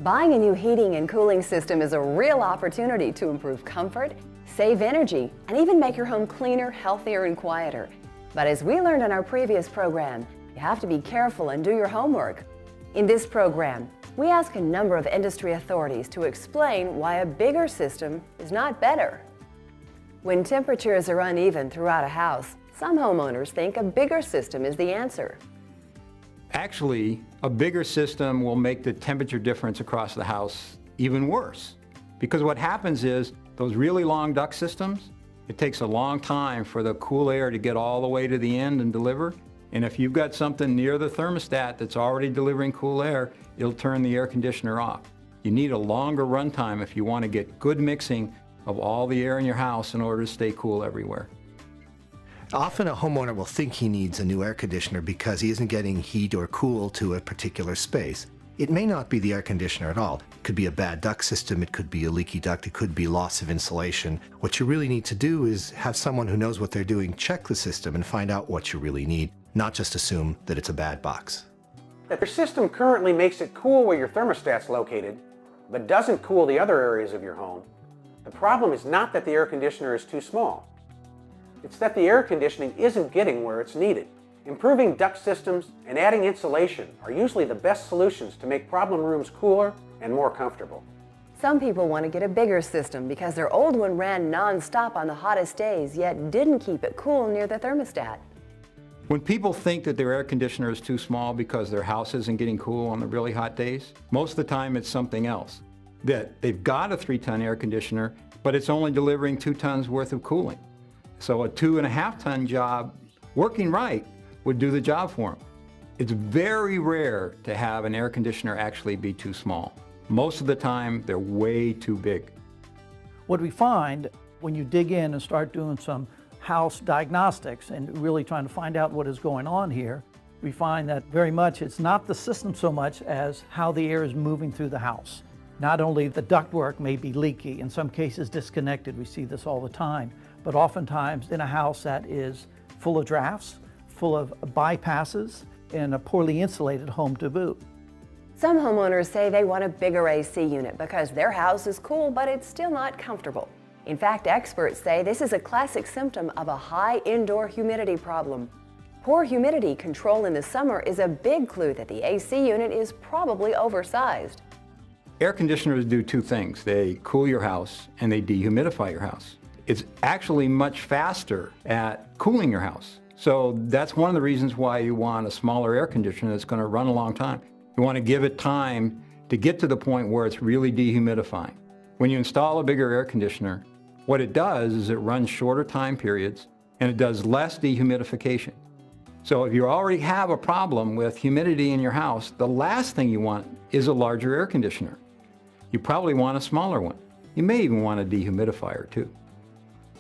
Buying a new heating and cooling system is a real opportunity to improve comfort, save energy, and even make your home cleaner, healthier, and quieter. But as we learned in our previous program, you have to be careful and do your homework. In this program, we ask a number of industry authorities to explain why a bigger system is not better. When temperatures are uneven throughout a house, some homeowners think a bigger system is the answer. Actually, a bigger system will make the temperature difference across the house even worse. Because what happens is, those really long duct systems, it takes a long time for the cool air to get all the way to the end and deliver. And if you've got something near the thermostat that's already delivering cool air, it'll turn the air conditioner off. You need a longer runtime if you want to get good mixing of all the air in your house in order to stay cool everywhere. Often a homeowner will think he needs a new air conditioner because he isn't getting heat or cool to a particular space. It may not be the air conditioner at all. It could be a bad duct system, it could be a leaky duct, it could be loss of insulation. What you really need to do is have someone who knows what they're doing check the system and find out what you really need, not just assume that it's a bad box. If your system currently makes it cool where your thermostat's located, but doesn't cool the other areas of your home, the problem is not that the air conditioner is too small. It's that the air conditioning isn't getting where it's needed. Improving duct systems and adding insulation are usually the best solutions to make problem rooms cooler and more comfortable. Some people want to get a bigger system because their old one ran non-stop on the hottest days, yet didn't keep it cool near the thermostat. When people think that their air conditioner is too small because their house isn't getting cool on the really hot days, most of the time it's something else. That they've got a 3-ton air conditioner, but it's only delivering 2 tons worth of cooling. So a 2.5-ton job, working right, would do the job for them. It's very rare to have an air conditioner actually be too small. Most of the time, they're way too big. What we find when you dig in and start doing some house diagnostics and really trying to find out what is going on here, we find that very much it's not the system so much as how the air is moving through the house. Not only the ductwork may be leaky, in some cases disconnected, we see this all the time, but oftentimes in a house that is full of drafts, full of bypasses, and a poorly insulated home to boot. Some homeowners say they want a bigger AC unit because their house is cool, but it's still not comfortable. In fact, experts say this is a classic symptom of a high indoor humidity problem. Poor humidity control in the summer is a big clue that the AC unit is probably oversized. Air conditioners do 2 things. They cool your house and they dehumidify your house. It's actually much faster at cooling your house. So that's one of the reasons why you want a smaller air conditioner that's going to run a long time. You want to give it time to get to the point where it's really dehumidifying. When you install a bigger air conditioner, what it does is it runs shorter time periods and it does less dehumidification. So if you already have a problem with humidity in your house, the last thing you want is a larger air conditioner. You probably want a smaller one. You may even want a dehumidifier too.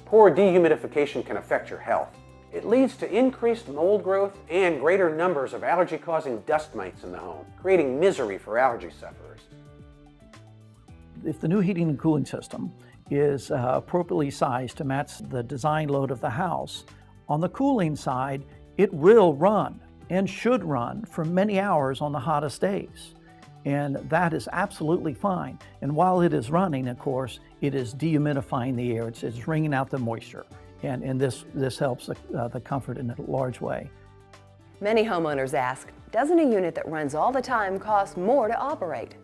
Poor dehumidification can affect your health. It leads to increased mold growth and greater numbers of allergy-causing dust mites in the home, creating misery for allergy sufferers. If the new heating and cooling system is appropriately sized to match the design load of the house, on the cooling side, it will run and should run for many hours on the hottest days. And that is absolutely fine. And while it is running, of course, it is dehumidifying the air. It's wringing out the moisture. And this helps the comfort in a large way. Many homeowners ask, doesn't a unit that runs all the time cost more to operate?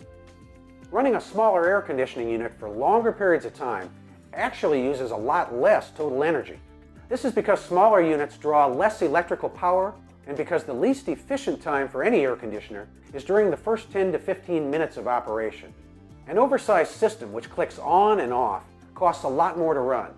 Running a smaller air conditioning unit for longer periods of time actually uses a lot less total energy. This is because smaller units draw less electrical power and because the least efficient time for any air conditioner is during the first 10 to 15 minutes of operation. An oversized system which clicks on and off costs a lot more to run.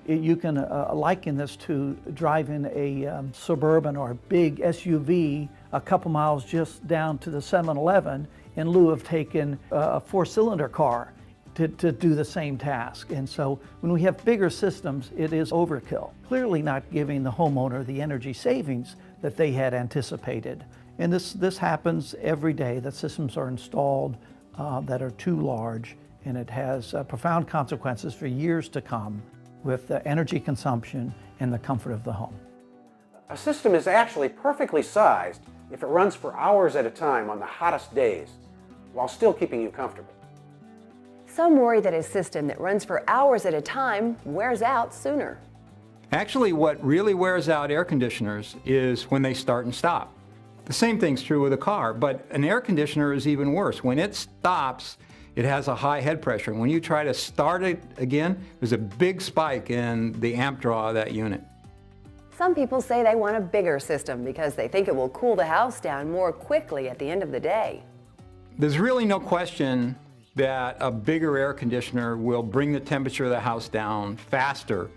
You can liken this to driving a Suburban or a big SUV a couple miles just down to the 7-Eleven in lieu of taking a 4-cylinder car to do the same task. And so when we have bigger systems, it is overkill. Clearly not giving the homeowner the energy savings that they had anticipated. And this happens every day, that systems are installed that are too large, and it has profound consequences for years to come with the energy consumption and the comfort of the home. A system is actually perfectly sized if it runs for hours at a time on the hottest days. while still keeping you comfortable. Some worry that a system that runs for hours at a time wears out sooner. Actually, what really wears out air conditioners is when they start and stop. The same thing's true with a car, but an air conditioner is even worse. When it stops, it has a high head pressure. And when you try to start it again, there's a big spike in the amp draw of that unit. Some people say they want a bigger system because they think it will cool the house down more quickly at the end of the day. There's really no question that a bigger air conditioner will bring the temperature of the house down faster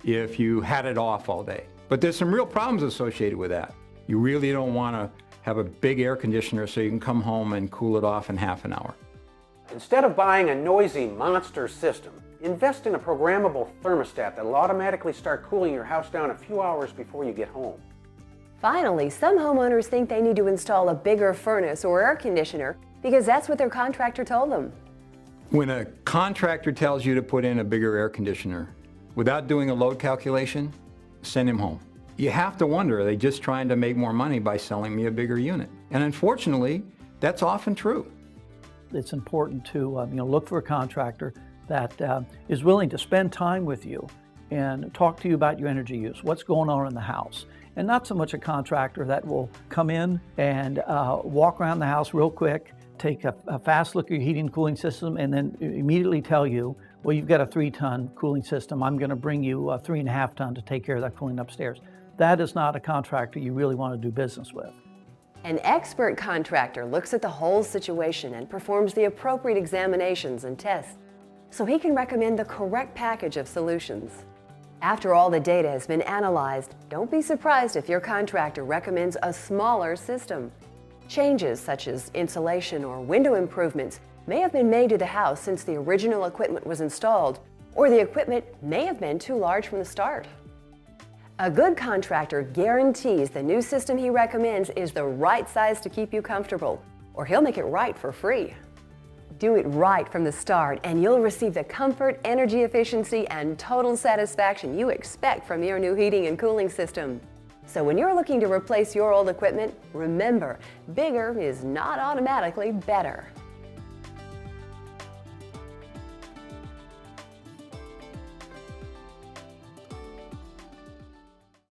if you had it off all day. But there's some real problems associated with that. You really don't want to have a big air conditioner so you can come home and cool it off in half an hour. Instead of buying a noisy monster system, invest in a programmable thermostat that will automatically start cooling your house down a few hours before you get home. Finally, some homeowners think they need to install a bigger furnace or air conditioner because that's what their contractor told them. When a contractor tells you to put in a bigger air conditioner, without doing a load calculation, send him home. You have to wonder, are they just trying to make more money by selling me a bigger unit? And unfortunately, that's often true. It's important to look for a contractor that is willing to spend time with you and talk to you about your energy use, what's going on in the house. And not so much a contractor that will come in and walk around the house real quick, take a fast look at your heating and cooling system, and then immediately tell you, well, you've got a 3-ton cooling system. I'm going to bring you a 3.5 ton to take care of that cooling upstairs. That is not a contractor you really want to do business with. An expert contractor looks at the whole situation and performs the appropriate examinations and tests so he can recommend the correct package of solutions. After all the data has been analyzed, don't be surprised if your contractor recommends a smaller system. Changes such as insulation or window improvements may have been made to the house since the original equipment was installed, or the equipment may have been too large from the start. A good contractor guarantees the new system he recommends is the right size to keep you comfortable, or he'll make it right for free. Do it right from the start and you'll receive the comfort, energy efficiency, and total satisfaction you expect from your new heating and cooling system. So when you're looking to replace your old equipment, remember, bigger is not automatically better.